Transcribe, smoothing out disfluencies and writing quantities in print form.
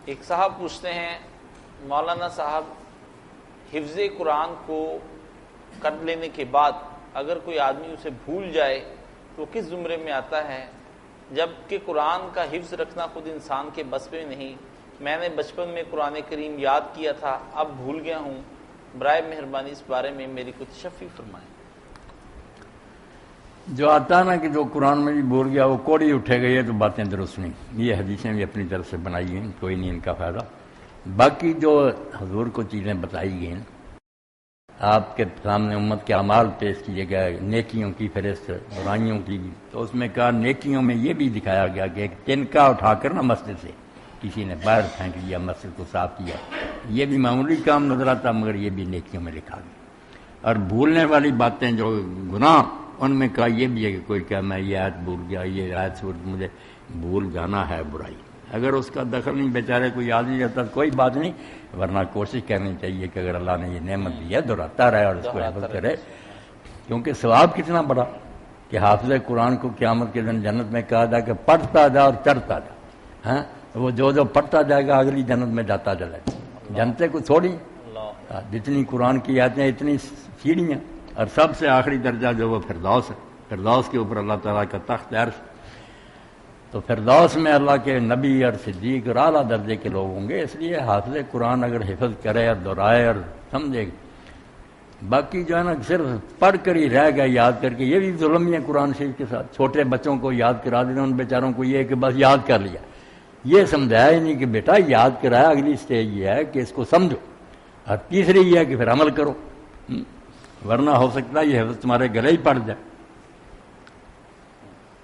ایک صاحب پوچھتے ہیں مولانا صاحب حفظ قرآن کو کر لینے کے بعد اگر کوئی آدمی اسے بھول جائے تو کس زمرے میں آتا ہے، جبکہ قرآن کا حفظ رکھنا خود انسان کے بس میں نہیں؟ میں نے بچپن میں قرآن کریم یاد کیا تھا، اب بھول گیا ہوں، برائے مہربانی اس بارے میں میری کچھ تشفیع فرمائیں۔ جو آتا ہے نا کہ جو قرآن میں بھی بول گیا وہ کوڑی اٹھے گئی ہے تو باتیں درست نہیں، یہ حدیثیں بھی اپنی طرف سے بنائی ہیں، کوئی نہیں ان کا فائدہ۔ باقی جو حضور کو چیزیں بتائی گئی ہیں، آپ کے سامنے امت کے اعمال پیش کیے گئے، نیکیوں کی فہرست، برائیوں کی، تو اس میں کہا نیکیوں میں یہ بھی دکھایا گیا کہ ایک تنکا اٹھا کر نا مسجد سے کسی نے باہر پھینک لیا، مسجد کو صاف کیا، یہ بھی معمولی کام نظر آتا مگر یہ بھی نیکیوں میں لکھا گیا۔ اور بھولنے والی باتیں جو گناہ، ان میں کہا یہ بھی ہے کہ کوئی کہا میں یہ آیت بھول گیا، یہ آیت صورت مجھے بھول جانا ہے برائی، اگر اس کا دخل نہیں بیچارے کوئی یاد نہیں رہتا تو کوئی بات نہیں، ورنہ کوشش کرنی چاہیے کہ اگر اللہ نے یہ نعمت دی ہے دہراتا رہے اور اس کو حفظ کرے، کیونکہ ثواب کتنا بڑا کہ حافظ قرآن کو قیامت کے دن جنت میں کہا جائے کہ پڑھتا جا اور چڑھتا جا، ہاں وہ جو پڑھتا جائے گا اگلی جنت میں جاتا چلا جائے، جنتے کو چھوڑی، جتنی قرآن کی آیتیں اتنی سیڑھیاں، اور سب سے آخری درجہ جو وہ فردوس ہے، فردوس کے اوپر اللہ تعالیٰ کا تخت عرش، تو فردوس میں اللہ کے نبی اور صدیق اور اعلیٰ درجے کے لوگ ہوں گے، اس لیے حافظ قرآن اگر حفظ کرے اور دہرائے اور سمجھے، باقی جو ہے نا صرف پڑھ کر ہی رہ گئے یاد کر کے، یہ بھی ظلم ہی ہے قرآن شریف کے ساتھ۔ چھوٹے بچوں کو یاد کرا دینا، ان بیچاروں کو یہ ہے کہ بس یاد کر لیا، یہ سمجھایا ہی نہیں کہ بیٹا یاد کرایا، اگلی سٹیج یہ ہے کہ اس کو سمجھو، اور تیسری یہ ہے کہ پھر عمل کرو، ورنہ ہو سکتا ہے یہ حفظ تمہارے گلے ہی پڑ جائے۔